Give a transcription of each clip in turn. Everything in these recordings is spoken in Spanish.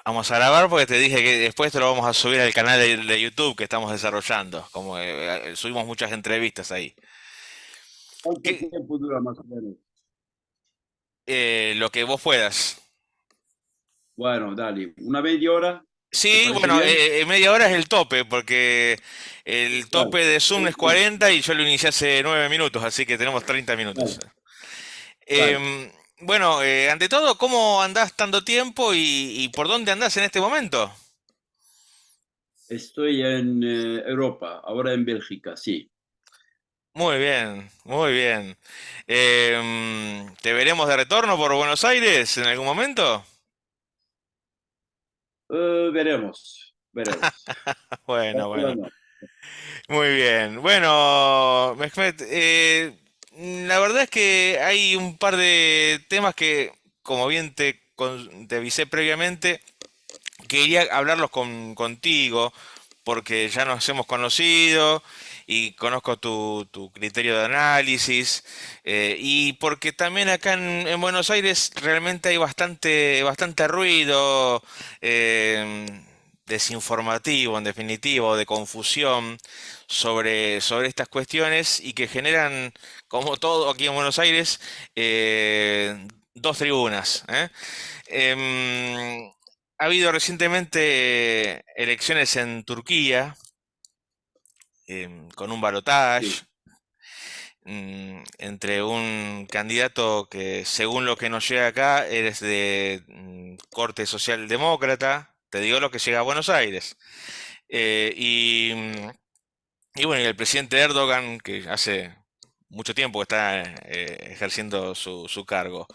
Vamos a grabar porque te dije que después te lo vamos a subir al canal de YouTube que estamos desarrollando. Como subimos muchas entrevistas ahí. ¿Cuánto ¿Qué? tiempo dura más o menos? Lo que vos puedas. Bueno, dale, una media hora, ¿te Sí, parece bueno, bien? media hora es el tope, porque el Claro, tope de Zoom es 40 y yo lo inicié hace 9 minutos, así que tenemos 30 minutos. claro, dale. Bueno, ante todo, ¿cómo andás tanto tiempo y por dónde andás en este momento? Estoy en Europa, ahora en Bélgica, sí. Muy bien, muy bien. ¿Te veremos de retorno por Buenos Aires en algún momento? Veremos, veremos. Bueno, Ahora bueno. no. Muy bien. Bueno, Mehmet, la verdad es que hay un par de temas que, como bien te avisé previamente, quería hablarlos contigo, porque ya nos hemos conocido y conozco tu criterio de análisis, y porque también acá en Buenos Aires realmente hay bastante ruido eh, desinformativo, en definitiva, o de confusión sobre estas cuestiones y que generan, como todo aquí en Buenos Aires, dos tribunas. Em, Ha habido recientemente elecciones en Turquía, con un Sí, balotaje entre un candidato que, según lo que nos llega acá, eres de corte socialdemócrata, te digo lo que llega a Buenos Aires. Eh, y, mm, y bueno, y el presidente Erdogan, que hace mucho tiempo que está ejerciendo su cargo.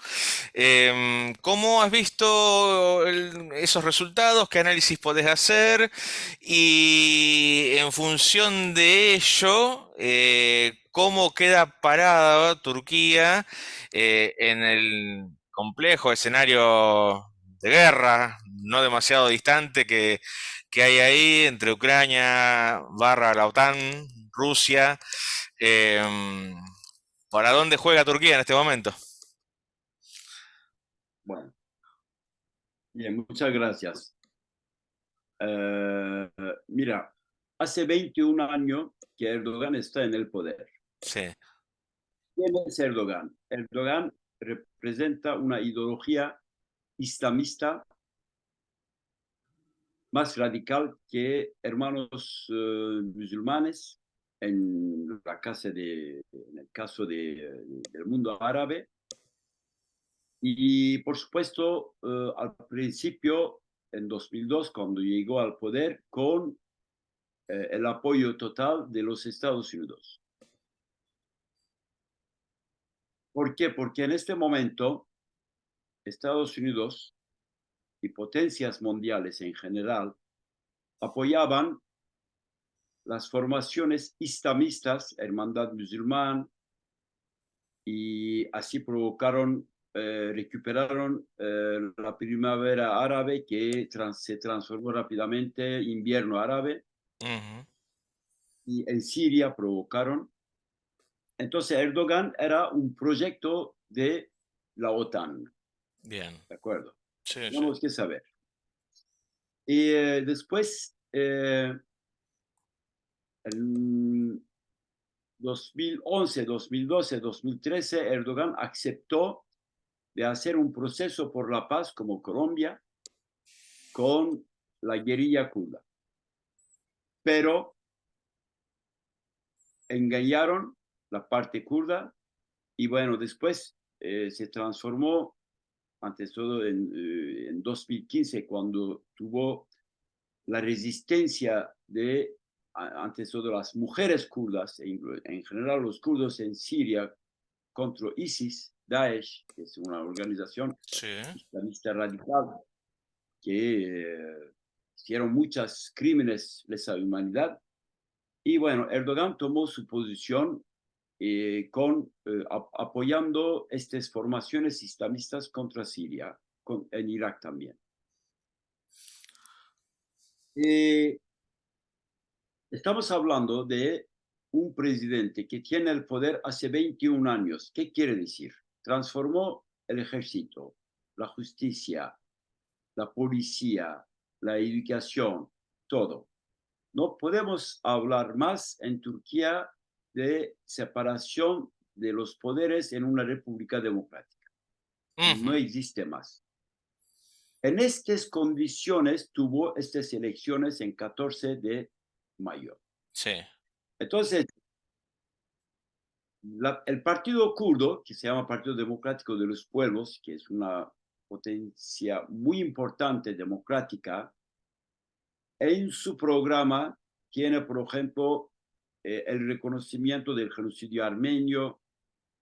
¿Cómo has visto esos resultados? ¿Qué análisis podés hacer? Y en función de ello, ¿cómo queda parada Turquía en el complejo escenario de guerra, no demasiado distante que hay ahí entre Ucrania barra la OTAN, Rusia? Em, ¿Para dónde juega Turquía en este momento? bueno, bien, muchas gracias. Eh, Mira, hace 21 años que Erdogan está en el poder. Sí. ¿Quién es Erdogan? Erdogan representa una ideología islamista más radical que hermanos musulmanes en el caso del mundo árabe. Y por supuesto, al principio, en 2002, cuando llegó al poder, con el apoyo total de los Estados Unidos. ¿Por qué? Porque en este momento, Estados Unidos y potencias mundiales en general apoyaban las formaciones islamistas, Hermandad Musulmán, y así provocaron, recuperaron la primavera árabe que se transformó rápidamente en invierno árabe, Ujú. y en Siria provocaron. Entonces Erdogan era un proyecto de la OTAN, Bien. ¿de acuerdo? Sí, sí. Tenemos que saber. Y después, en 2011, 2012, 2013, Erdogan aceptó de hacer un proceso por la paz como Colombia con la guerrilla kurda. Pero engañaron la parte kurda y bueno, después se transformó, antes todo en 2015, cuando tuvo la resistencia de, antes todo, las mujeres kurdas, en general los kurdos en Siria, contra ISIS, Daesh, que es una organización Sí. islamista radical que hicieron muchos crímenes lesa humanidad. Y bueno, Erdogan tomó su posición apoyando estas formaciones islamistas contra Siria, en Irak también. Eh, Estamos hablando de un presidente que tiene el poder hace 21 años. ¿Qué quiere decir? Transformó el ejército, la justicia, la policía, la educación, todo. No podemos hablar más en Turquía de separación de los poderes en una república democrática. Ujú, No existe más. En estas condiciones tuvo estas elecciones en 14 de mayo. sí, Entonces, el partido kurdo, que se llama Partido Democrático de los Pueblos, que es una potencia muy importante democrática, en su programa tiene, por ejemplo, el reconocimiento del genocidio armenio,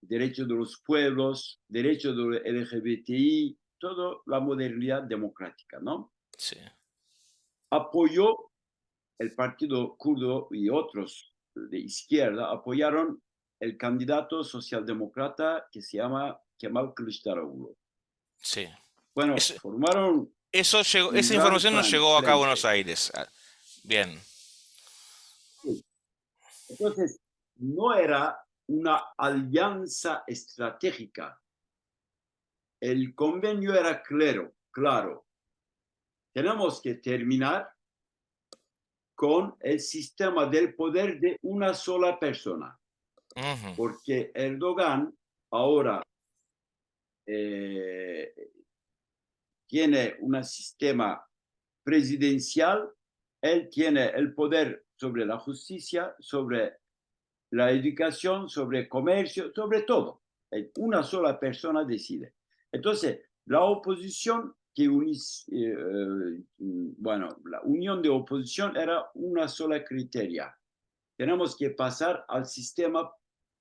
derechos de los pueblos, derechos de los LGBTI, toda la modernidad democrática, ¿no? sí, Apoyó el partido kurdo y otros de izquierda, apoyaron el candidato socialdemócrata que se llama Kemal Kılıçdaroğlu. sí. Bueno, Eso, formaron eso llegó, un esa gran información nos llegó acá a Buenos frente. Aires. Ah, bien, Entonces, no era una alianza estratégica. El convenio era claro. Tenemos que terminar con el sistema del poder de una sola persona, ujú, porque Erdogan ahora eh, tiene un sistema presidencial, él tiene el poder sobre la justicia, sobre la educación, sobre el comercio, sobre todo. Una sola persona decide. Entonces, la oposición bueno, la unión de oposición era una sola criteria. Tenemos que pasar al sistema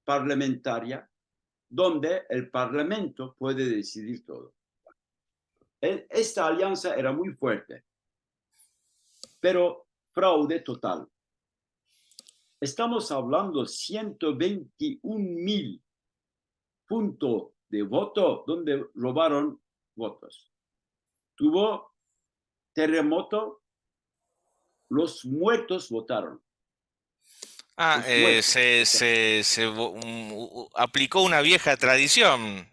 parlamentario, donde el Parlamento puede decidir todo. Esta alianza era muy fuerte, pero fraude total. Estamos hablando 121.000 puntos de voto donde robaron votos. Tuvo terremoto, los muertos votaron, Ah, los muertos. aplicó una vieja tradición.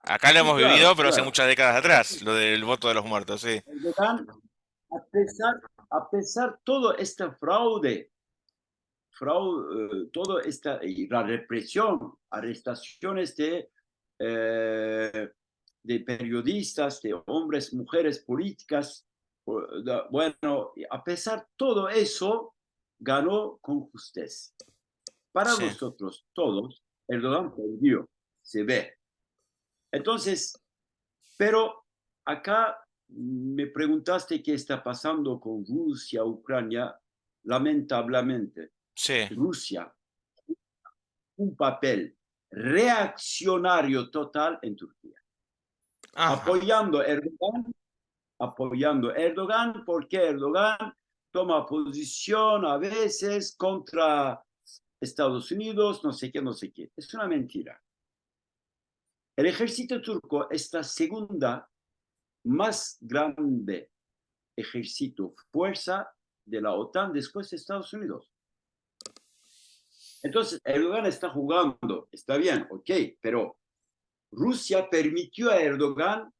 Acá lo Sí, hemos vivido, claro, pero hace claro. muchas décadas atrás, lo del voto de los muertos, sí. Erdogan, a pesar todo este todo esta, y la represión, arrestaciones de periodistas, de hombres, mujeres políticas, bueno, a pesar todo eso, ganó con justicia. Para Sí, nosotros todos, Erdogan perdió, se ve. Entonces, pero acá me preguntaste qué está pasando con Rusia, Ucrania. Lamentablemente, sí. Rusia un papel reaccionario total en Turquía, Ajá. apoyando a Erdogan, porque Erdogan toma posición a veces contra Estados Unidos, no sé qué, no sé qué. Es una mentira. El ejército turco es la segunda más grande ejército, fuerza de la OTAN después de Estados Unidos. Entonces, Erdogan está jugando, está bien, ok, pero Rusia permitió a Erdogan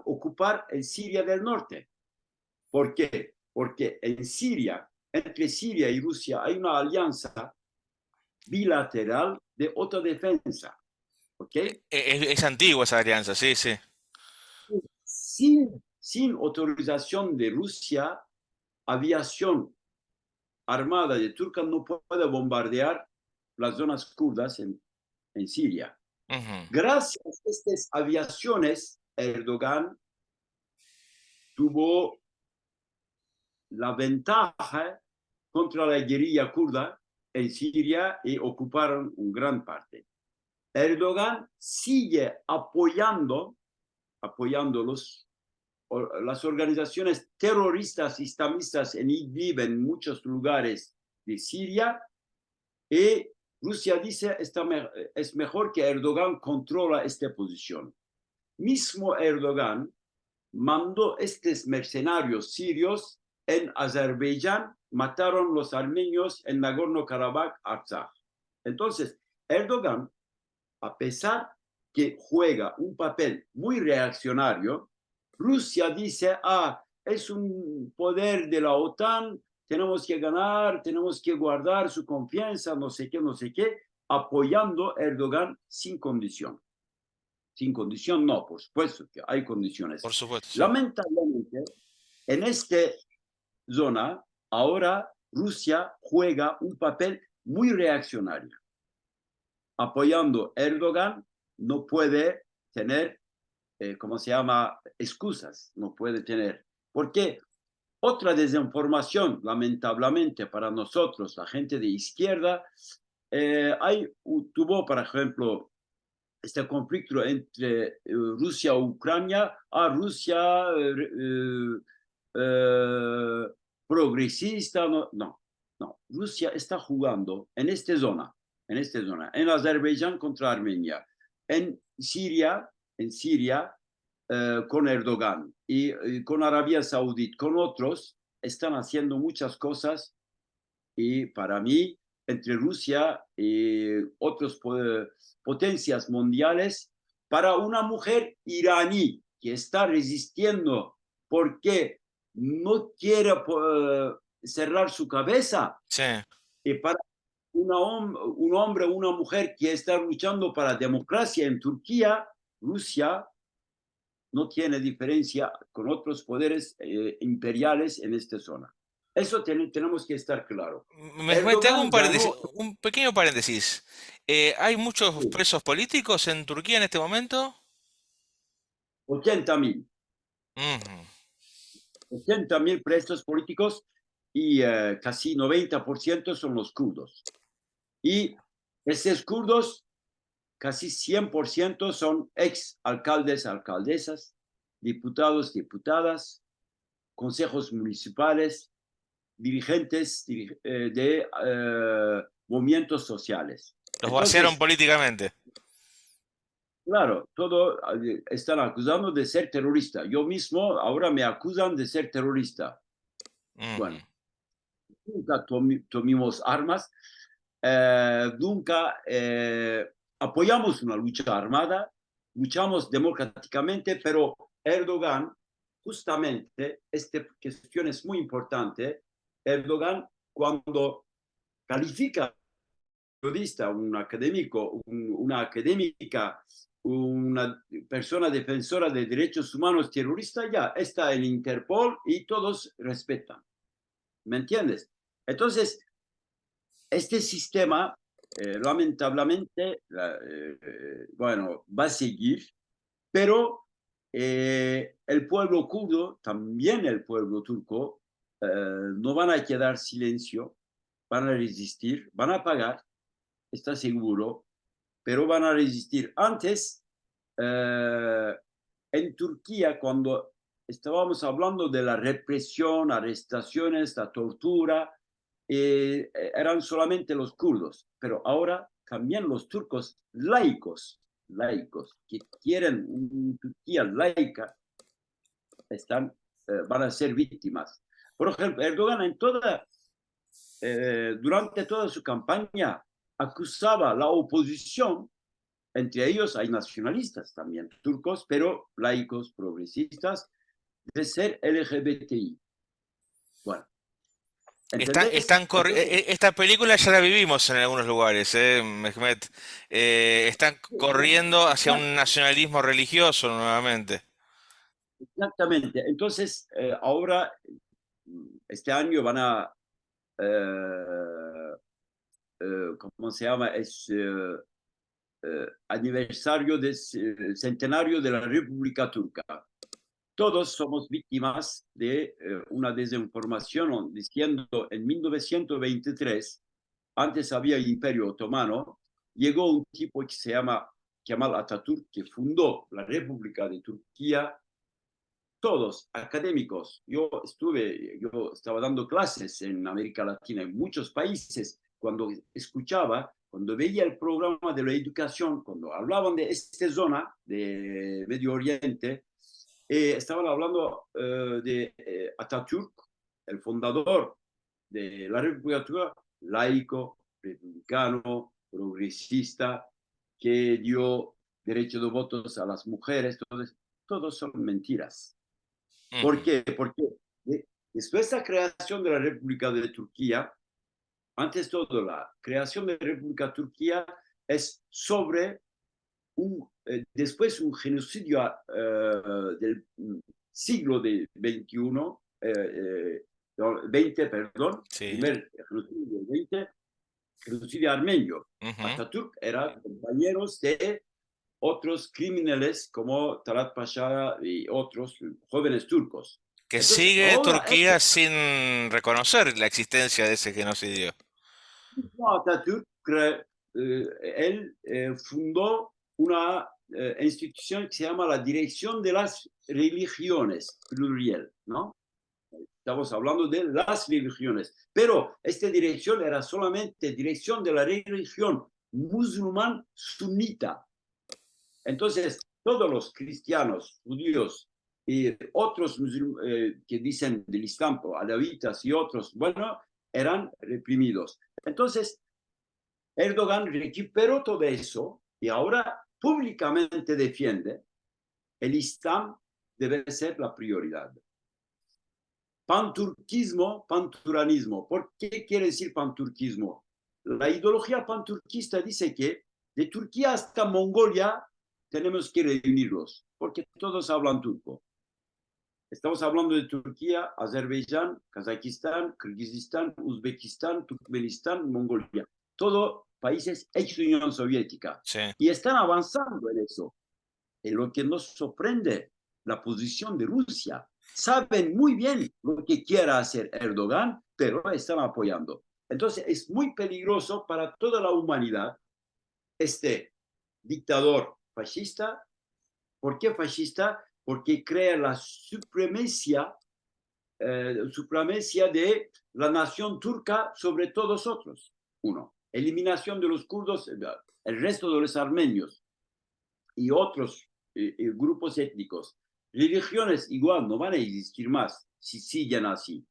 ocupar el Siria del norte. ¿Por qué? Porque en Siria, entre Siria y Rusia, hay una alianza bilateral de autodefensa, ¿ok? Es antigua esa alianza, sí, sí. Sin autorización de Rusia, aviación armada de Turquía no puede bombardear las zonas kurdas en Siria. Ujú, Gracias a estas aviaciones, Erdogan tuvo la ventaja contra la guerrilla kurda en Siria y ocuparon una gran parte. Erdogan sigue apoyando las organizaciones terroristas islamistas en Idlib, en muchos lugares de Siria, y Rusia dice es mejor que Erdogan controla esta posición. Mismo Erdogan mandó estos mercenarios sirios en Azerbaiyán, mataron los armenios en Nagorno-Karabaj, Artsaj. Entonces, Erdogan, a pesar que juega un papel muy reaccionario, Rusia dice, es un poder de la OTAN, tenemos que ganar, tenemos que guardar su confianza, no sé qué, apoyando a Erdogan sin condición. Sin condición no, por supuesto que hay condiciones. Por supuesto, sí. Lamentablemente, en esta zona, ahora Rusia juega un papel muy reaccionario. Apoyando a Erdogan, no puede tener, ¿cómo se llama? Excusas, no puede tener. ¿Por qué? Otra desinformación, lamentablemente para nosotros, la gente de izquierda, tuvo, por ejemplo, este conflicto entre Rusia y Ucrania, Rusia eh, progresista, no, no, no, Rusia está jugando en esta zona, en Azerbaiyán contra Armenia, en Siria con Erdogan y con Arabia Saudita, con otros, están haciendo muchas cosas y para mí, entre Rusia y otras potencias mundiales, para una mujer iraní que está resistiendo porque no quiere cerrar su cabeza, Sí. y para un hombre o una mujer que está luchando para democracia en Turquía, Rusia no tiene diferencia con otros poderes imperiales en esta zona. Eso tenemos que estar claro. Te hago un Erdogan paréntesis, ganó un pequeño paréntesis. ¿Hay muchos presos políticos en Turquía en este momento? 80.000, Ujú. 80.000 presos políticos y casi 90% son los kurdos. Y esos kurdos, casi 100% son ex alcaldes, alcaldesas, diputados, diputadas, consejos municipales, dirigentes de movimientos sociales. Los vaciaron Entonces, políticamente. claro, todo están acusando de ser terrorista. Yo mismo ahora me acusan de ser terrorista. Ujú. Bueno, nunca tomamos armas, nunca apoyamos una lucha armada, luchamos democráticamente, pero Erdogan, justamente, esta cuestión es muy importante, Erdogan cuando califica periodista, un académico, una académica, una persona defensora de derechos humanos terrorista, ya está en Interpol y todos respetan. ¿Me entiendes? Entonces, este sistema, lamentablemente, bueno, va a seguir, pero el pueblo kurdo, también el pueblo turco, no van a quedar silencio, van a resistir, van a pagar, está seguro, pero van a resistir. Antes, eh, en Turquía, cuando estábamos hablando de la represión, arrestaciones, la tortura, eran solamente los kurdos, pero ahora también los turcos laicos, que quieren una Turquía laica, van a ser víctimas. Por ejemplo, Erdogan durante toda su campaña acusaba a la oposición. Entre ellos hay nacionalistas también, turcos, pero laicos, progresistas, de ser LGBTI. Bueno, ¿entendés? Entonces, Esta película ya la vivimos en algunos lugares, Mehmet. Están corriendo hacia un nacionalismo religioso nuevamente. exactamente. Entonces, ahora, este año van a, ¿cómo se llama? Es aniversario del centenario de la República Turca. Todos somos víctimas de una desinformación diciendo en 1923, antes había el Imperio Otomano, llegó un tipo que se llama Kemal Atatürk, que fundó la República de Turquía, todos académicos. Yo estaba dando clases en América Latina, en muchos países, cuando escuchaba, cuando veía el programa de la educación, cuando hablaban de esta zona de Medio Oriente, estaban hablando de Atatürk, el fundador de la República, laico, republicano, progresista, que dio derecho de votos a las mujeres, todos son mentiras. ¿Por Ujú. qué? Porque después de la creación de la República de Turquía, antes de todo, la creación de la República de Turquía es sobre después un genocidio del siglo de 21, 20, perdón, Sí. primer genocidio del 20, genocidio armenio. Ujú. Atatürk era compañeros de otros criminales como Talat Pasha y otros jóvenes turcos. Que Entonces, sigue ahora Turquía sin reconocer la existencia de ese genocidio. Atatürk, él fundó una institución que se llama la Dirección de las Religiones, pluriel, ¿no? Estamos hablando de las religiones, pero esta dirección era solamente dirección de la religión musulmán sunita. Entonces, todos los cristianos, judíos y otros que dicen del Islam, alavitas y otros, bueno, eran reprimidos. Entonces, Erdogan recuperó todo eso y ahora públicamente defiende el Islam debe ser la prioridad. Panturquismo, panturanismo. ¿Por qué quiere decir panturquismo? La ideología panturquista dice que de Turquía hasta Mongolia tenemos que reunirlos, porque todos hablan turco. Estamos hablando de Turquía, Azerbaiyán, Kazajistán, Kirguistán, Uzbekistán, Turkmenistán, Mongolia. Todo países ex Unión Soviética. Sí. Y están avanzando en eso. En lo que nos sorprende, la posición de Rusia. Saben muy bien lo que quiera hacer Erdogan, pero están apoyando. Entonces es muy peligroso para toda la humanidad este dictador fascista. ¿Por qué fascista? Porque crea la supremacía de la nación turca sobre todos otros. Uno, eliminación de los kurdos, el resto de los armenios y otros grupos étnicos. Religiones igual no van a existir más si siguen así.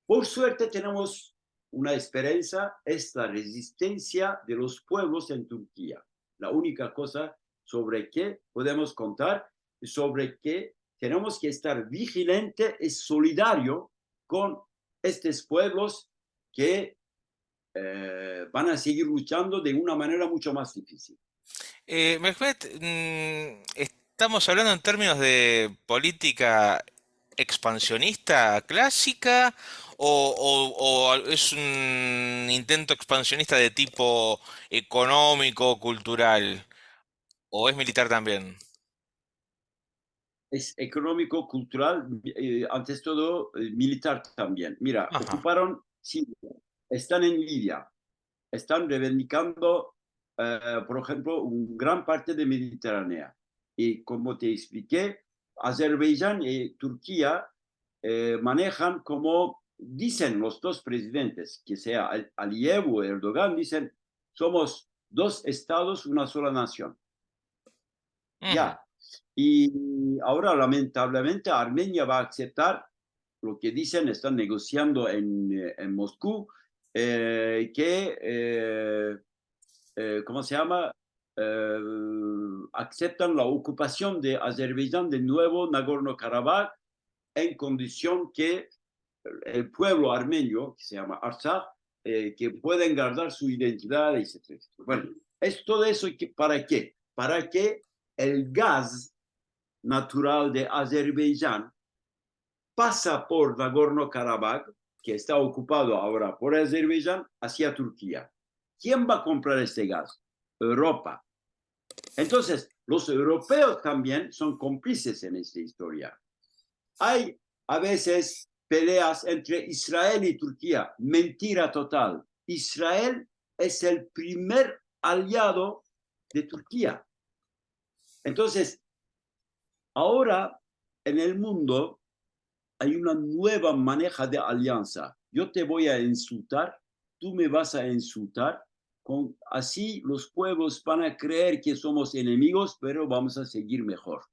Por suerte tenemos una esperanza, es la resistencia de los pueblos en Turquía. La única cosa sobre que podemos contar, sobre que tenemos que estar vigilante y solidario con estos pueblos que van a seguir luchando de una manera mucho más difícil. Mehmet, ¿estamos hablando en términos de política expansionista clásica o es un intento expansionista de tipo económico, cultural? ¿O es militar también? Es económico, cultural, antes todo militar también. Mira, Ajá. ocuparon Siria, están en Libia, están reivindicando, por ejemplo, una gran parte de Mediterránea. Y como te expliqué, Azerbaiyán y Turquía manejan como dicen los dos presidentes, que sea Aliyev o Erdogan, dicen, somos dos estados, una sola nación. Ujú. Ya. Y ahora, lamentablemente, Armenia va a aceptar lo que dicen, están negociando en Moscú, que ¿cómo se llama? Eh, aceptan la ocupación de Azerbaiyán de nuevo Nagorno-Karabaj en condición que el pueblo armenio, que se llama Artsaj, que pueden guardar su identidad, etc. Bueno, es todo eso ¿para qué? Para que el gas natural de Azerbaiyán pasa por Nagorno-Karabaj, que está ocupado ahora por Azerbaiyán, hacia Turquía. ¿Quién va a comprar este gas? Europa. Entonces, los europeos también son cómplices en esta historia. Hay a veces peleas entre Israel y Turquía. Mentira total. Israel es el primer aliado de Turquía. Entonces, ahora en el mundo hay una nueva maneja de alianza. Yo te voy a insultar, tú me vas a insultar, así los pueblos van a creer que somos enemigos, pero vamos a seguir mejor.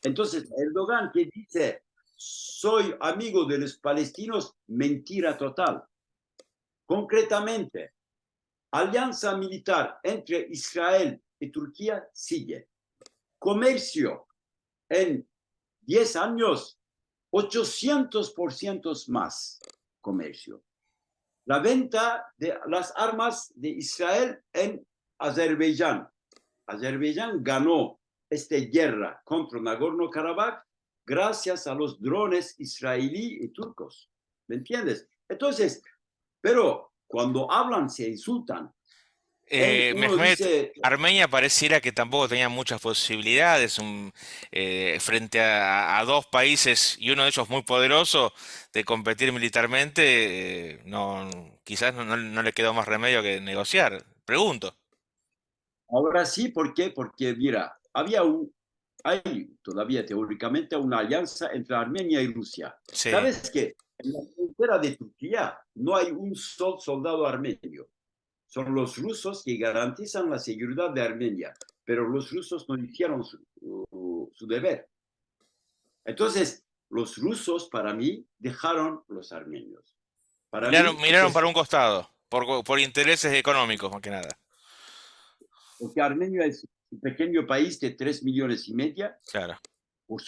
Entonces, Erdogan que dice, soy amigo de los palestinos, mentira total. Concretamente, alianza militar entre Israel y Turquía sigue. Comercio en 10 años, 800% más comercio. La venta de las armas de Israel en Azerbaiyán. Azerbaiyán ganó esta guerra contra Nagorno-Karabaj gracias a los drones israelí y turcos. ¿Me entiendes? Entonces, pero cuando hablan se insultan. Uno Mehmet, dice, Armenia pareciera que tampoco tenía muchas posibilidades frente a dos países y uno de ellos muy poderoso de competir militarmente. No, quizás no le quedó más remedio que negociar. Pregunto. ahora sí, ¿por qué? Porque mira, hay todavía teóricamente una alianza entre Armenia y Rusia. Sí. ¿Sabes qué? En la frontera de Turquía no hay un solo soldado armenio. Son los rusos que garantizan la seguridad de Armenia, pero los rusos no hicieron su deber. Entonces, los rusos para mí dejaron los armenios. Para Miraron, mí, miraron para un costado, por intereses económicos más que nada. porque Armenia es un pequeño país de 3,5 millones, Claro. por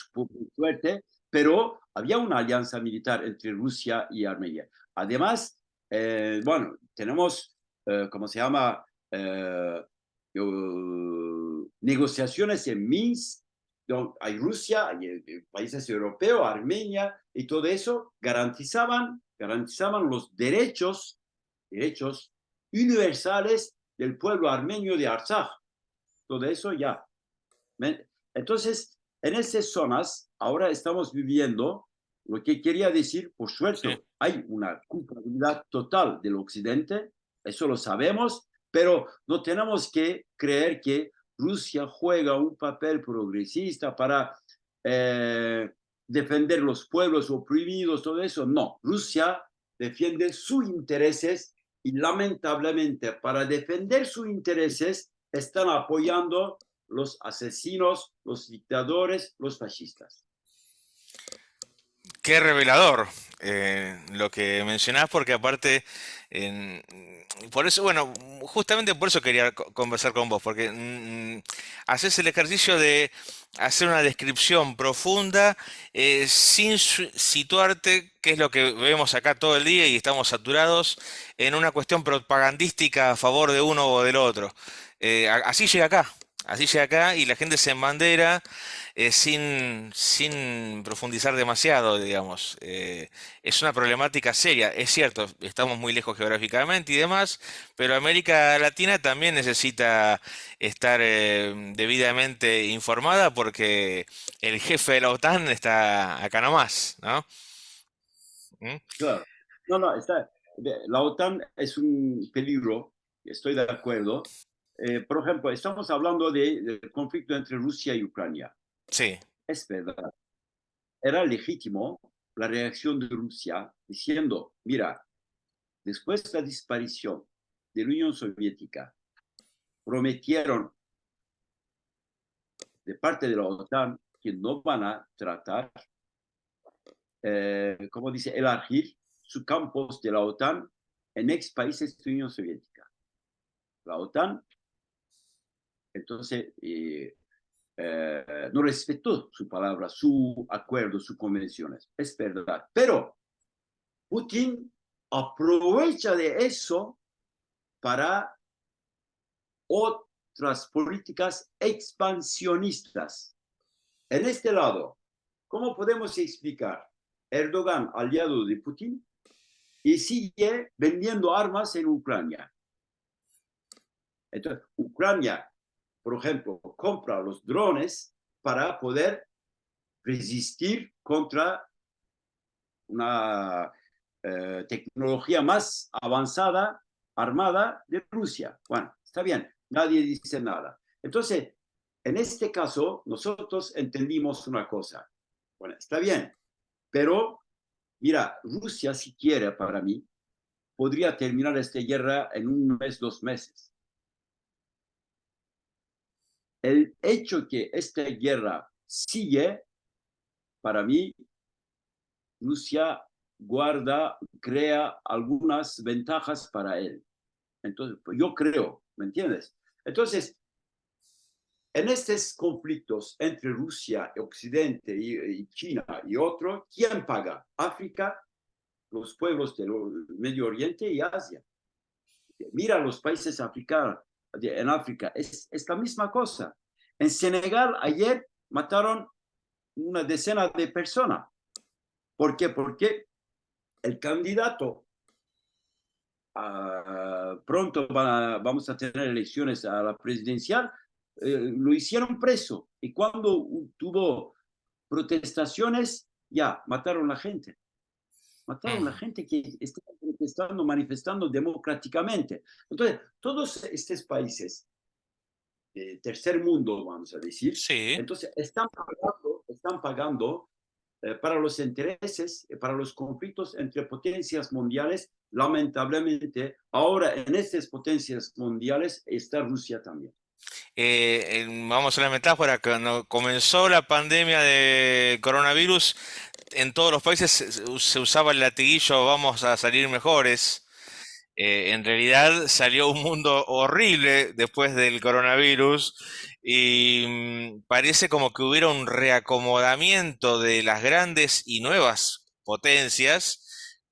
suerte, pero había una alianza militar entre Rusia y Armenia. Además, bueno, tenemos, ¿cómo se llama? Negociaciones en Minsk, donde hay Rusia, hay países europeos, Armenia y todo eso, garantizaban los derechos universales del pueblo armenio de Artsaj. Todo eso ya. Entonces, en esas zonas, ahora estamos viviendo lo que quería decir, por Sí. suerte, hay una culpabilidad total del Occidente, eso lo sabemos, pero no tenemos que creer que Rusia juega un papel progresista para defender los pueblos oprimidos, todo eso. No, Rusia defiende sus intereses y lamentablemente para defender sus intereses están apoyando los asesinos, los dictadores, los fascistas. Qué revelador lo que mencionás, porque aparte, por eso, bueno, justamente por eso quería conversar con vos, porque haces el ejercicio de hacer una descripción profunda sin situarte, que es lo que vemos acá todo el día y estamos saturados en una cuestión propagandística a favor de uno o del otro. Así llega acá. Así llega acá y la gente se embandera sin profundizar demasiado, digamos. Es una problemática seria, es cierto, estamos muy lejos geográficamente y demás, pero América Latina también necesita estar debidamente informada porque el jefe de la OTAN está acá nomás, ¿no? ¿Mm? Claro. No, no, la OTAN es un peligro, estoy de acuerdo. Por ejemplo, estamos hablando del conflicto entre Rusia y Ucrania. Sí, Es verdad, era legítimo la reacción de Rusia diciendo, mira, después de la desaparición de la Unión Soviética, prometieron de parte de la OTAN que no van a tratar, como dice, elegir sus campos de la OTAN en ex países de la Unión Soviética. La OTAN, entonces, no respetó su palabra, su acuerdo, sus convenciones. Es verdad. Pero Putin aprovecha de eso para otras políticas expansionistas. En este lado, ¿cómo podemos explicar? Erdogan, aliado de Putin, y sigue vendiendo armas en Ucrania. Entonces, Ucrania, por ejemplo, compra los drones para poder resistir contra una tecnología más avanzada, armada de Rusia. Bueno, está bien, nadie dice nada. Entonces, en este caso, nosotros entendimos una cosa. Bueno, está bien, pero mira, Rusia, si quiere, para mí, podría terminar esta guerra en un mes, 2 meses. El hecho que esta guerra sigue, para mí, Rusia crea algunas ventajas para él. Entonces, pues yo creo, ¿me entiendes? Entonces, en estos conflictos entre Rusia, Occidente y China y otros, ¿quién paga? África, los pueblos del Medio Oriente y Asia. Mira los países africanos, en África, es la misma cosa. En Senegal ayer mataron una decena de personas. ¿Por qué? Porque el candidato pronto vamos a tener elecciones a la presidencial, lo hicieron preso y cuando tuvo protestaciones, ya mataron a la gente. Mataron a la Mm. gente que estaba protestando, manifestando democráticamente. Entonces, todos estos países de tercer mundo, vamos a decir, Sí. entonces están pagando para los intereses, para los conflictos entre potencias mundiales. Lamentablemente, ahora en estas potencias mundiales está Rusia también. Vamos a la metáfora, cuando comenzó la pandemia de coronavirus, en todos los países se usaba el latiguillo, vamos a salir mejores. En realidad salió un mundo horrible después del coronavirus y parece como que hubiera un reacomodamiento de las grandes y nuevas potencias,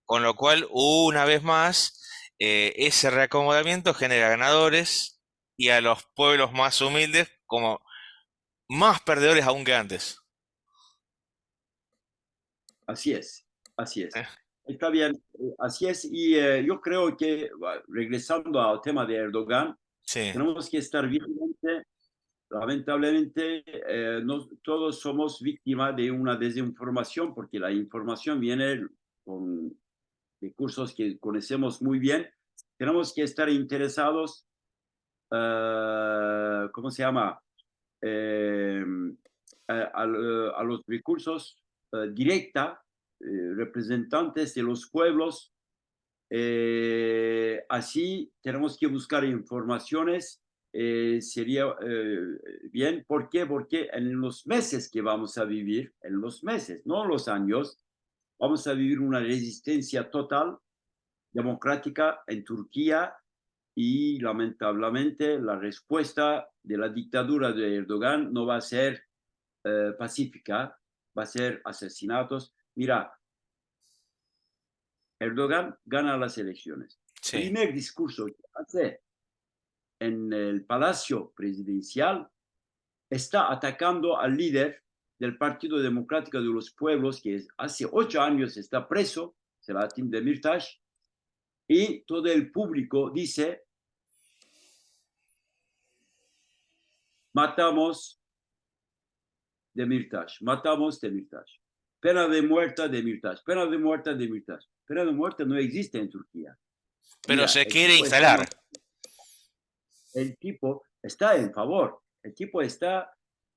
con lo cual una vez más ese reacomodamiento genera ganadores y a los pueblos más humildes como más perdedores aún que antes. Así es, así Eh, es. Está bien, así es. Y yo creo que, regresando al tema de Erdogan, Sí. tenemos que estar vigilantes. Lamentablemente, no, todos somos víctimas de una desinformación porque la información viene con recursos que conocemos muy bien. Tenemos que estar interesados, ¿cómo se llama? Eh, a los recursos directa, representantes de los pueblos. Así tenemos que buscar informaciones. Sería bien. ¿Por qué? Porque en los meses que vamos a vivir, en los meses, no los años, vamos a vivir una resistencia total democrática en Turquía y lamentablemente la respuesta de la dictadura de Erdogan no va a ser pacífica, va a ser asesinatos. Mira, Erdogan gana las elecciones. Sí. Primer discurso que hace en el Palacio Presidencial está atacando al líder del Partido Democrático de los Pueblos, que hace 8 años está preso, Selahattin Demirtas, y todo el público dice, matamos Demirtas, matamos Demirtas. Pena de muerte Demirtas, pena de muerte Demirtas. Pena de muerte no existe en Turquía. Pero Mira, se quiere instalar. el tipo está en favor, el tipo está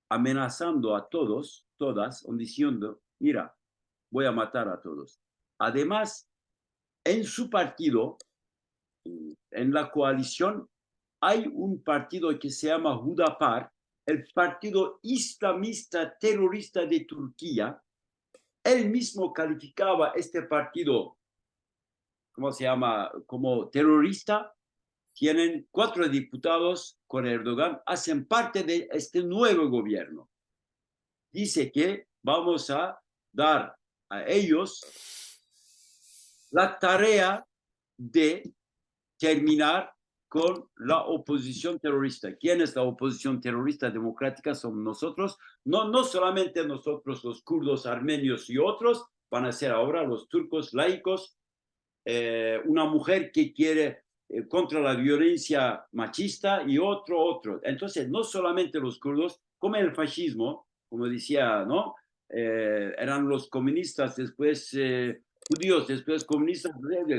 amenazando a todos, todas, diciendo, mira, voy a matar a todos. Además, en su partido, en la coalición, hay un partido que se llama Hudapar, el partido islamista terrorista de Turquía. Él mismo calificaba este partido, ¿cómo se llama?, como terrorista. Tienen 4 diputados con Erdogan, hacen parte de este nuevo gobierno. Dice que vamos a dar a ellos la tarea de terminar con la oposición terrorista. ¿Quién es la oposición terrorista democrática? Somos nosotros, no, no solamente nosotros, los kurdos, armenios y otros, van a ser ahora los turcos laicos, una mujer que quiere contra la violencia machista y otro. Entonces, no solamente los kurdos, como el fascismo, como decía, ¿no? Eran los comunistas, después judíos, después comunistas.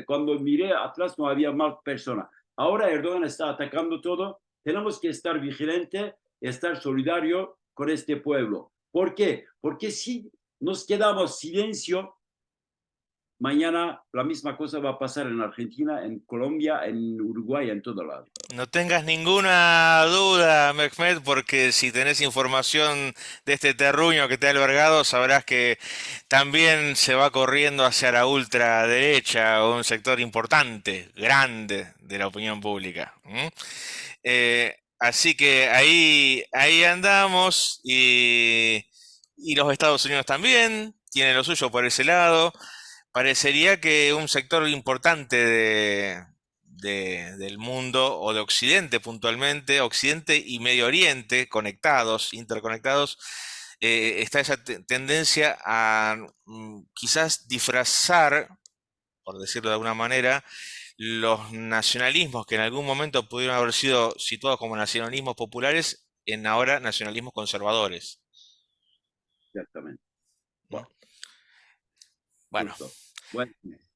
Cuando miré atrás no había más personas. Ahora Erdogan está atacando todo. Tenemos que estar vigilantes y estar solidarios con este pueblo. ¿Por qué? Porque si nos quedamos silencio, mañana la misma cosa va a pasar en Argentina, en Colombia, en Uruguay, en todo lado. No tengas ninguna duda, Mehmet, porque si tenés información de este terruño que te ha albergado, sabrás que también se va corriendo hacia la ultraderecha, un sector importante, grande de la opinión pública. ¿M? Así que ahí andamos y los Estados Unidos también tienen lo suyo por ese lado. Parecería que un sector importante del mundo o de Occidente puntualmente, Occidente y Medio Oriente conectados, interconectados, está esa tendencia a quizás disfrazar, por decirlo de alguna manera, los nacionalismos que en algún momento pudieron haber sido situados como nacionalismos populares en ahora nacionalismos conservadores. Exactamente. ¿No? Wow, Bueno, justo. Bueno, muy bien.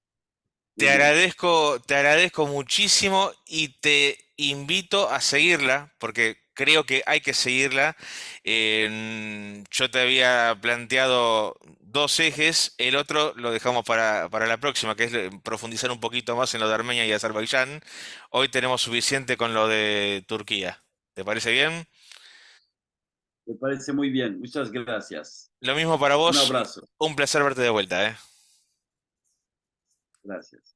te agradezco muchísimo y te invito a seguirla, porque creo que hay que seguirla. Yo te había planteado dos ejes, el otro lo dejamos para la próxima, que es profundizar un poquito más en lo de Armenia y Azerbaiyán. Hoy tenemos suficiente con lo de Turquía. ¿Te parece bien? Me parece muy bien. Muchas gracias. Lo mismo para Un vos, abrazo. un placer verte de vuelta, ¿eh? Gracias.